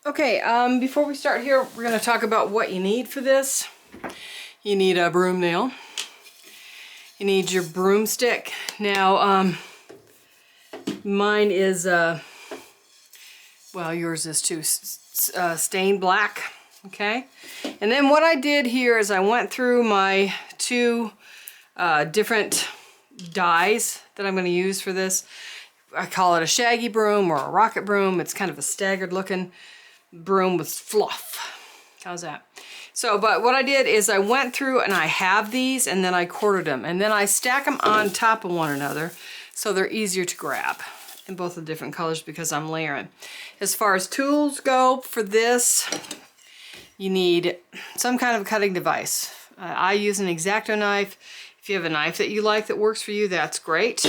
Okay, before we start here, we're going to talk about what you need for this. You need a broom nail. You need your broomstick. Now, mine is, well, yours is too, stained black, okay? And then what I did here is I went through my two different dyes that I'm going to use for this. I call it a shaggy broom or a rocket broom. It's kind of a staggered looking broom with fluff. How's that? So, but what I did is I went through and I have these and then I quartered them and then I stack them on top of one another so they're easier to grab in both the different colors because I'm layering. As far as tools go for this, you need some kind of cutting device. I use an X-Acto knife. If you have a knife that you like that works for you, that's great.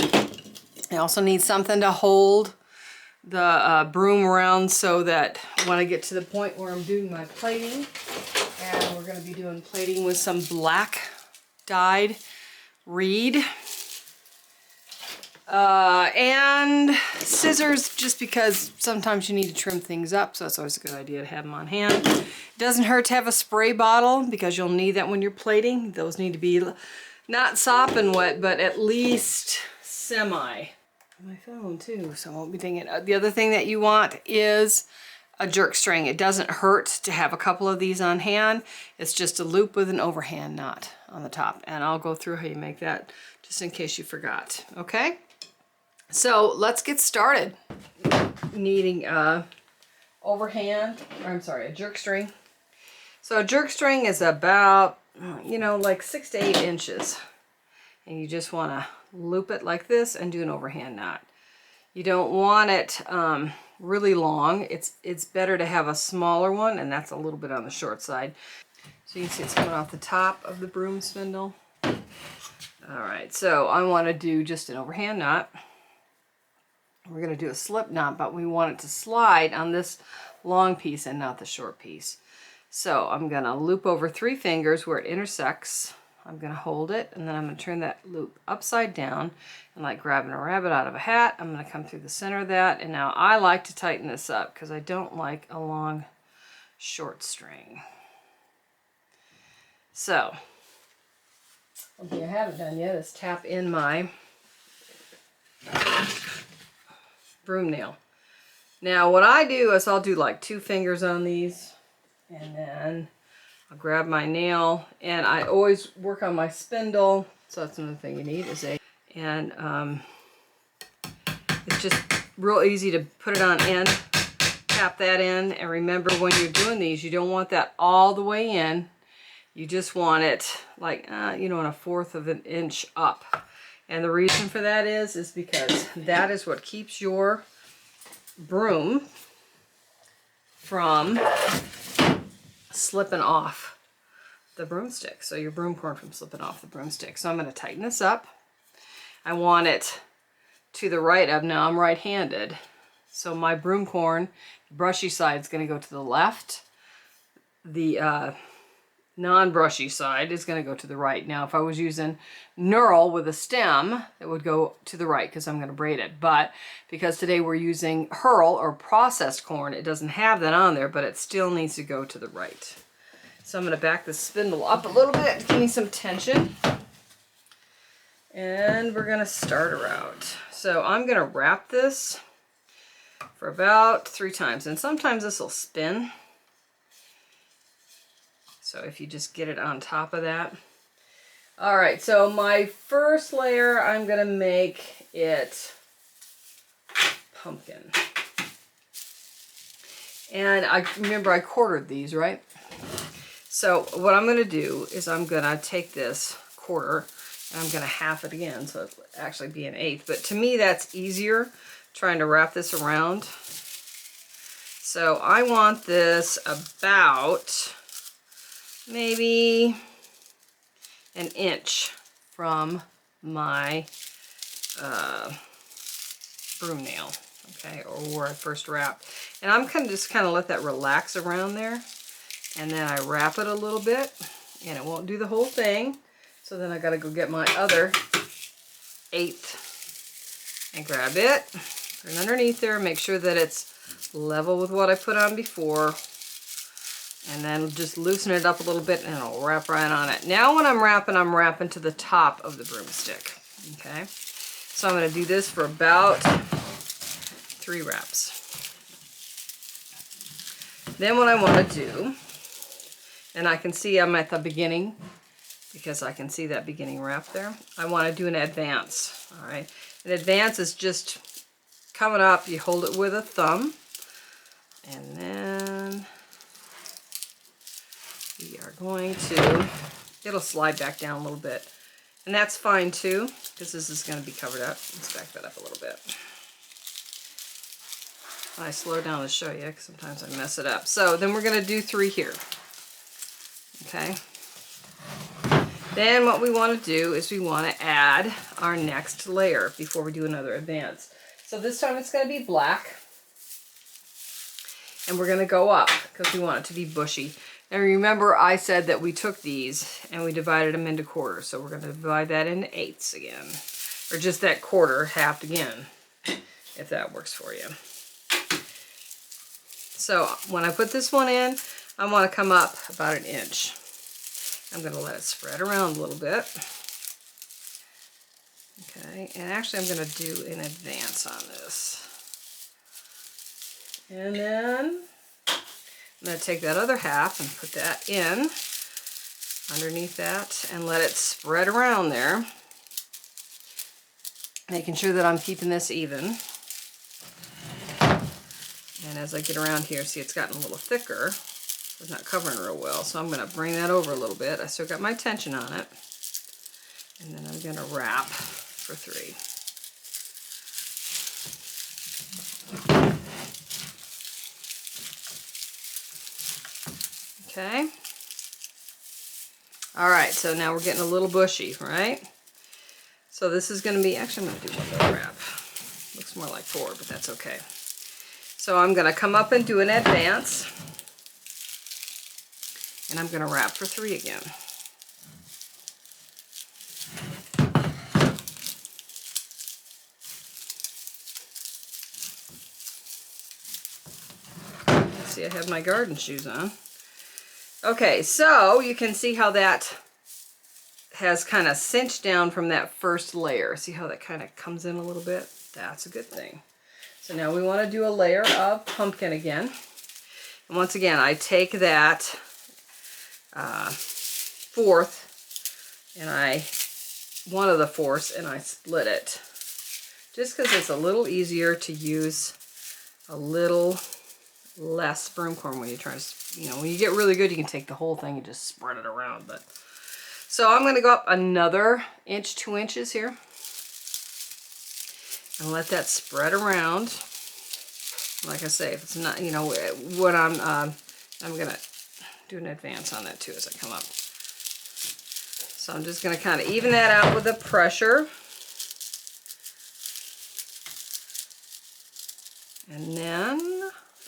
I also need something to hold the broom around so that when I get to the point where I'm doing my plating, and we're going to be doing plating with some black dyed reed, and scissors, just because sometimes you need to trim things up, so it's always a good idea to have them on hand. It doesn't hurt to have a spray bottle because you'll need that when you're plating. Those need to be not sopping wet, but at least semi. My phone too, so I won't be thinking. The other thing that you want is a jerk string. It doesn't hurt to have a couple of these on hand. It's just a loop with an overhand knot on the top, and I'll go through how you make that just in case you forgot. Okay, so let's get started. Needing a overhand, or I'm sorry, a jerk string. So a jerk string is about, you know, like 6 to 8 inches, and you just want to loop it like this and do an overhand knot. You don't want it really long. It's better to have a smaller one, and that's a little bit on the short side. So you can see it's coming off the top of the broom spindle. All right, so I want to do just an overhand knot. We're going to do a slip knot, but we want it to slide on this long piece and not the short piece. So I'm going to loop over 3 fingers where it intersects. I'm going to hold it, and then I'm going to turn that loop upside down, and like grabbing a rabbit out of a hat, I'm going to come through the center of that. And now I like to tighten this up because I don't like a long short string. So one thing I haven't done yet is tap in my broom nail. Now what I do is I'll do like 2 fingers on these, and then I'll grab my nail, and I always work on my spindle. So that's another thing you need is and it's just real easy to put it on end, tap that in, and remember when you're doing these, you don't want that all the way in. You just want it like, you know, 1/4 of an inch up. And the reason for that is because that is what keeps your broom from slipping off the broomstick. So your broom corn from slipping off the broomstick. So I'm going to tighten this up. I want it to the right of, now I'm right-handed. So my broom corn, brushy side is going to go to the left. The non-brushy side is going to go to the right. Now if I was using knurl with a stem, it would go to the right because I'm going to braid it. But because today we're using hurl or processed corn, it doesn't have that on there, but it still needs to go to the right. So I'm going to back the spindle up a little bit, give me some tension. And we're going to start her out. So I'm going to wrap this for about 3 times. And sometimes this will spin. So if you just get it on top of that. All right, so my first layer, I'm going to make it pumpkin. And I remember I quartered these, right? So what I'm going to do is I'm going to take this quarter and I'm going to half it again, so it'll actually be 1/8. But to me, that's easier trying to wrap this around. So I want this about maybe 1 inch from my broom nail, okay, or where I first wrapped. And I'm kind of just let that relax around there, and then I wrap it a little bit, and it won't do the whole thing. So then I got to go get my other 1/8 and grab it, put it underneath there, make sure that it's level with what I put on before, and then just loosen it up a little bit and it'll wrap right on it. Now when I'm wrapping to the top of the broomstick, okay? So I'm gonna do this for about 3 wraps. Then what I wanna do, and I can see I'm at the beginning because I can see that beginning wrap there. I wanna do an advance, all right? An advance is just coming up, you hold it with a thumb, and then we are going to, it'll slide back down a little bit. And that's fine too, because this is going to be covered up. Let's back that up a little bit. I slow down to show you, because sometimes I mess it up. So then we're going to do 3 here. Okay. Then what we want to do is we want to add our next layer before we do another advance. So this time it's going to be black. And we're going to go up because we want it to be bushy. And remember I said that we took these and we divided them into quarters. So we're going to divide that into 8ths again. Or just that quarter halved again, if that works for you. So when I put this one in, I want to come up about 1 inch. I'm going to let it spread around a little bit. Okay, and actually I'm going to do an advance on this. And then I'm going to take that other half and put that in underneath that and let it spread around there. Making sure that I'm keeping this even. And as I get around here, see it's gotten a little thicker. It's not covering real well, so I'm going to bring that over a little bit. I still got my tension on it. And then I'm going to wrap for 3. Okay. All right, so now we're getting a little bushy, right? So this is going to be, actually I'm going to do 1 more wrap. Looks more like 4, but that's okay. So I'm going to come up and do an advance. And I'm going to wrap for 3 again. See, I have my garden shoes on. Okay, so you can see how that has kind of cinched down from that first layer. See how that kind of comes in a little bit? That's a good thing. So now we want to do a layer of pumpkin again. And once again, I take that 4th and one of the 4ths, and I split it. Just because it's a little easier to use a little less broom corn when you're trying to, you know, when you get really good, you can take the whole thing and just spread it around. But so I'm going to go up another 1 inch, 2 inches here, and let that spread around. Like I say, if it's not, you know, what I'm going to do an advance on that too as I come up. So I'm just going to kind of even that out with the pressure. And then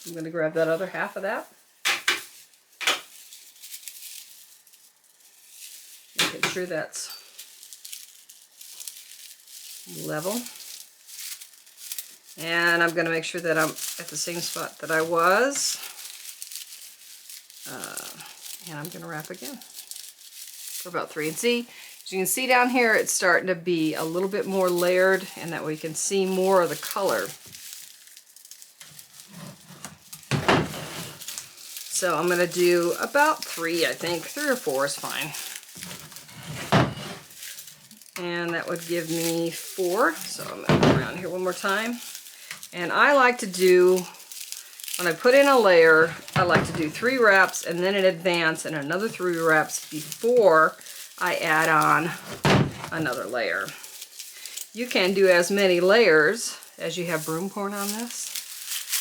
I'm going to grab that other half of that. Making sure that's level. And I'm going to make sure that I'm at the same spot that I was. And I'm going to wrap again for about 3. And see, as you can see down here, it's starting to be a little bit more layered, and that way you can see more of the color. So I'm going to do about 3, I think. 3 or 4 is fine. And that would give me 4. So I'm going to go around here one more time. And I like to do, when I put in a layer, I like to do 3 wraps and then an advance and another 3 wraps before I add on another layer. You can do as many layers as you have broom corn on this.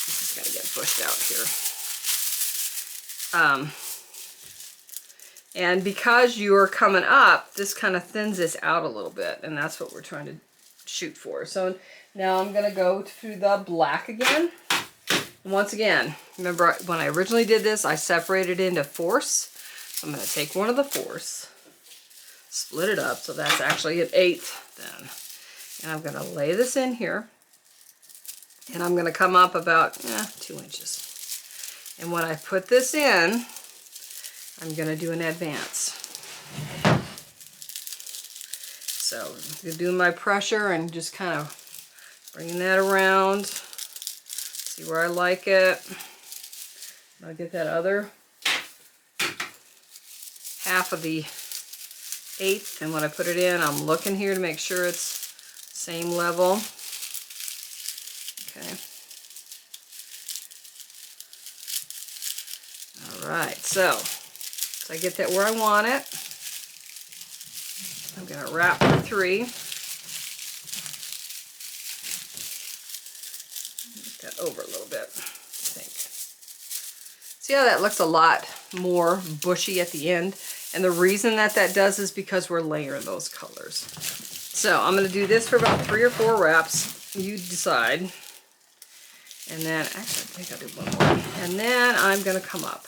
This is going to get pushed out here. And because you're coming up, this kind of thins this out a little bit, and that's what we're trying to shoot for. So now I'm going to go through the black again. And once again, remember when I originally did this, I separated into 4ths. So I'm going to take one of the 4ths, split it up, so that's actually an 1/8 then. And I'm going to lay this in here. And I'm gonna come up about 2 inches. And when I put this in, I'm gonna do an advance. So I'm doing my pressure and just kind of bringing that around. See where I like it. I'll get that other half of the 1/8, and when I put it in, I'm looking here to make sure it's same level. Okay. All right, so I get that where I want it. I'm gonna wrap for 3. Make that over a little bit, I think. See how that looks a lot more bushy at the end? And the reason that that does is because we're layering those colors. So I'm gonna do this for about 3 or 4 wraps. You decide. And then, actually, I think I'll do one more. And then I'm gonna come up,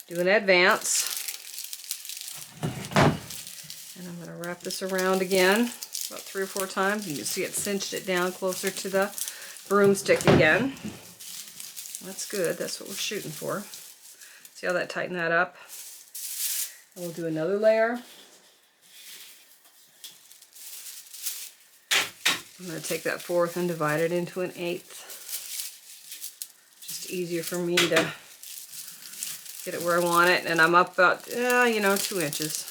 do an advance. And I'm gonna wrap this around again, about 3 or 4 times. You can see it cinched it down closer to the broomstick again. That's good, that's what we're shooting for. See how that tightened that up? And we'll do another layer. I'm going to take that 4th and divide it into an 1/8. Just easier for me to get it where I want it. And I'm up about, you know, 2 inches.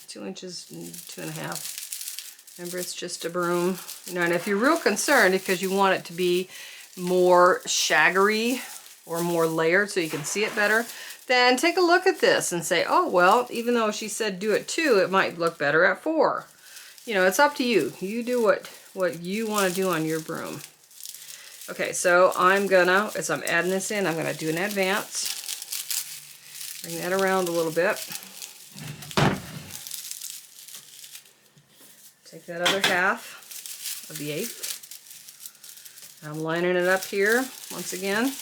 2 inches, 2.5. Remember, it's just a broom. You know, and if you're real concerned because you want it to be more shaggery or more layered so you can see it better, then take a look at this and say, oh, well, even though she said do it 2, it might look better at 4. You know, it's up to you. You do what you want to do on your broom. Okay, so I'm gonna, as I'm adding this in, I'm gonna do an advance. Bring that around a little bit. Take that other half of the 1/8. I'm lining it up here once again.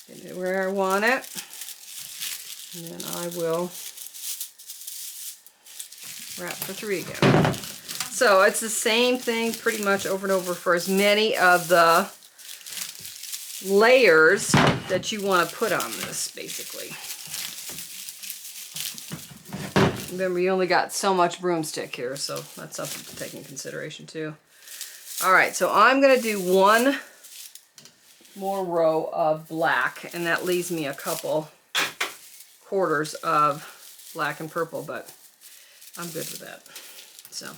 Get it where I want it. And then I will wrap for 3 again. So it's the same thing pretty much over and over for as many of the layers that you want to put on this, basically. Remember, you only got so much broomstick here, so that's something to take in consideration too. All right, so I'm going to do 1 more row of black, and that leaves me a couple quarters of black and purple, but I'm good with that. So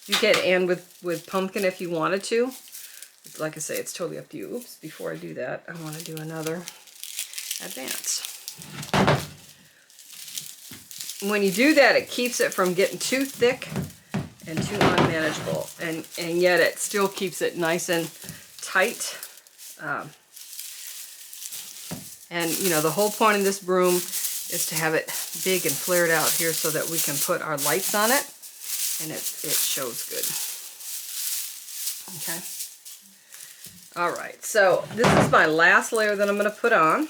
you can end with pumpkin if you wanted to. Like I say, it's totally up to you. Oops, before I do that, I want to do another advance. When you do that, it keeps it from getting too thick and too unmanageable, and yet it still keeps it nice and tight. And you know, the whole point of this broom is to have it big and flared out here so that we can put our lights on it and it shows good. Okay. All right, so this is my last layer that I'm going to put on.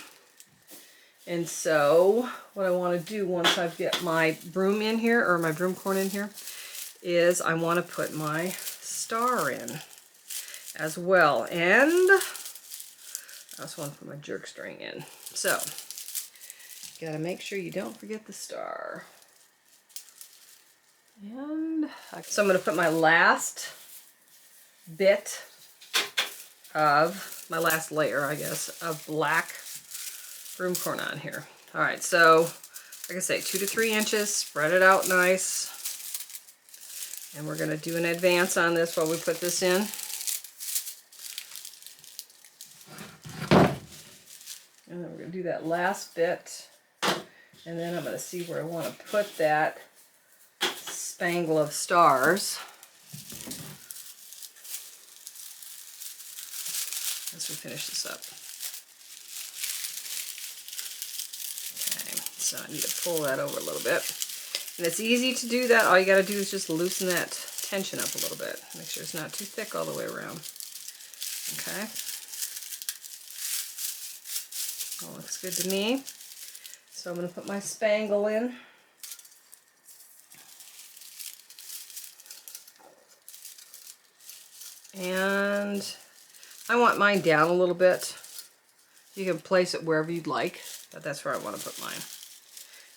And so what I want to do once I've got my broom in here, or my broom corn in here, is I want to put my star in as well. And I also want to put my jerk string in. So you got to make sure you don't forget the star. And so I'm going to put my last bit of, my last layer, I guess, of black broom corn on here. All right, so like I say, 2 to 3 inches, spread it out nice. And we're going to do an advance on this while we put this in. And then we're going to do that last bit. And then I'm going to see where I want to put that spangle of stars. As we finish this up. Okay, so I need to pull that over a little bit. And it's easy to do that. All you got to do is just loosen that tension up a little bit. Make sure it's not too thick all the way around. Okay. That looks good to me. So I'm going to put my spangle in. And I want mine down a little bit. You can place it wherever you'd like, but that's where I want to put mine.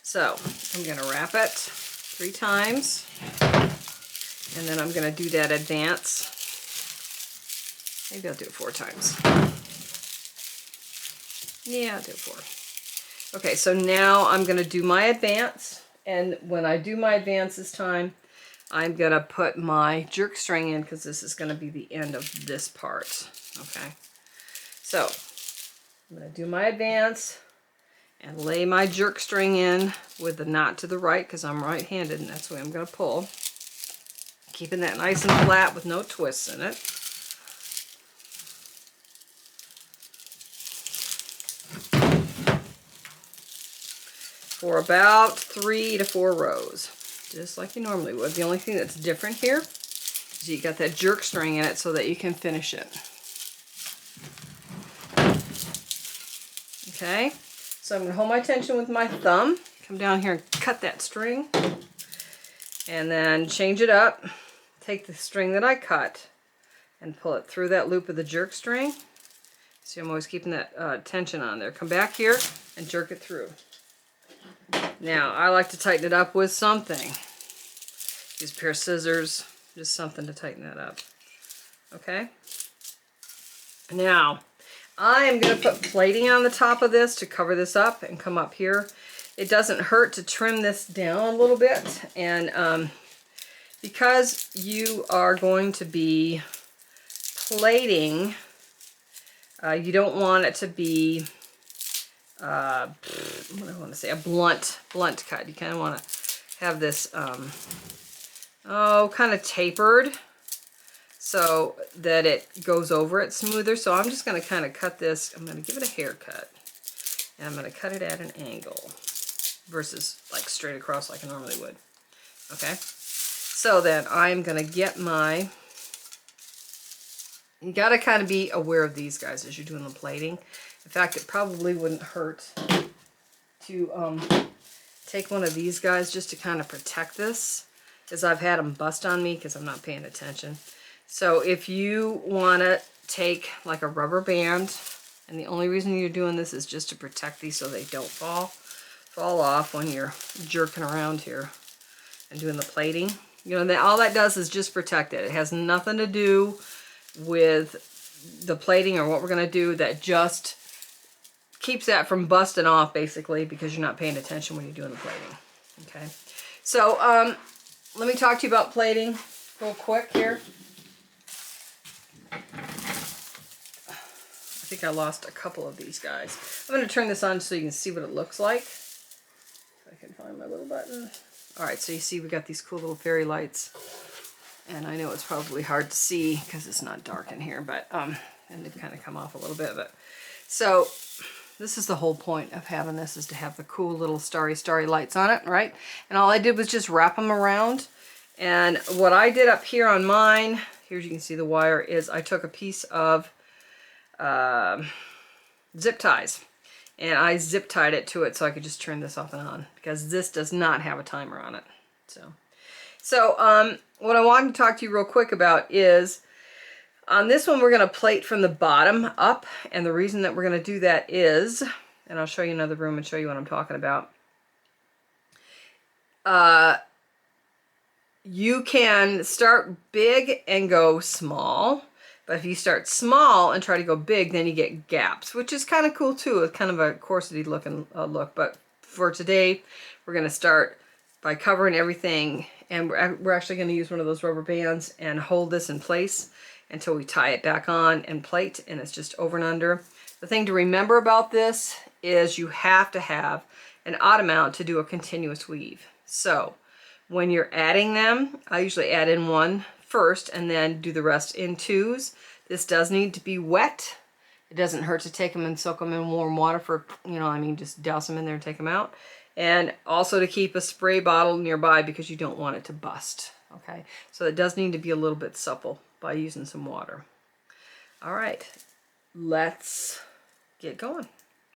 So I'm going to wrap it 3 times, and then I'm going to do that advance. Maybe I'll do it 4 times. Yeah, I'll do it 4. Okay, so now I'm going to do my advance, and when I do my advance this time, I'm going to put my jerk string in because this is going to be the end of this part. Okay, so I'm going to do my advance and lay my jerk string in with the knot to the right because I'm right-handed, and that's the way I'm going to pull. Keeping that nice and flat with no twists in it. For about 3 to 4 rows, just like you normally would. The only thing that's different here is you got that jerk string in it so that you can finish it. Okay, so I'm going to hold my tension with my thumb, come down here and cut that string, and then change it up. Take the string that I cut and pull it through that loop of the jerk string. See, I'm always keeping that tension on there. Come back here and jerk it through. Now, I like to tighten it up with something. Use a pair of scissors, just something to tighten that up. Okay? Now, I am going to put plating on the top of this to cover this up and come up here. It doesn't hurt to trim this down a little bit, and because you are going to be plating, you don't want it to be what do I want to say, a blunt cut. You kind of want to have this kind of tapered so that it goes over it smoother. So I'm just going to kind of cut this. I'm going to give it a haircut, and I'm going to cut it at an angle versus like straight across like I normally would. Okay, so then I'm going to get my, you got to kind of be aware of these guys as you're doing the plating. In fact, it probably wouldn't hurt to take one of these guys just to kind of protect this, because I've had them bust on me because I'm not paying attention. So if you want to take like a rubber band, and the only reason you're doing this is just to protect these so they don't fall off when you're jerking around here and doing the plating. You know, all that does is just protect it. It has nothing to do with the plating or what we're going to do. That just keeps that from busting off, basically, because you're not paying attention when you're doing the plating. Okay, so let me talk to you about plating real quick here. I think I lost a couple of these guys. I'm going to turn this on so you can see what it looks like. If I can find my little button. Alright, so you see we got these cool little fairy lights. And I know it's probably hard to see because it's not dark in here, but and they've kind of come off a little bit. But so this is the whole point of having this, is to have the cool little starry lights on it, right? And all I did was just wrap them around. And what I did up here on mine, here you can see the wire, is I took a piece of zip ties, and I zip tied it to it so I could just turn this off and on, because this does not have a timer on it. So what I wanted to talk to you real quick about is, on this one we're going to plate from the bottom up, and the reason that we're going to do that is, and I'll show you another room and show you what I'm talking about. You can start big and go small, but if you start small and try to go big, then you get gaps, which is kind of cool too. It's kind of a corsety looking look, but for today we're going to start by covering everything, and we're actually going to use one of those rubber bands and hold this in place until we tie it back on and plate, and it's just over and under. The thing to remember about this is you have to have an odd amount to do a continuous weave. So when you're adding them, I usually add in one first and then do the rest in twos. This does need to be wet. It doesn't hurt to take them and soak them in warm water for, you know, I mean, just douse them in there and take them out. And also to keep a spray bottle nearby because you don't want it to bust. Okay, so it does need to be a little bit supple by using some water. All right, let's get going.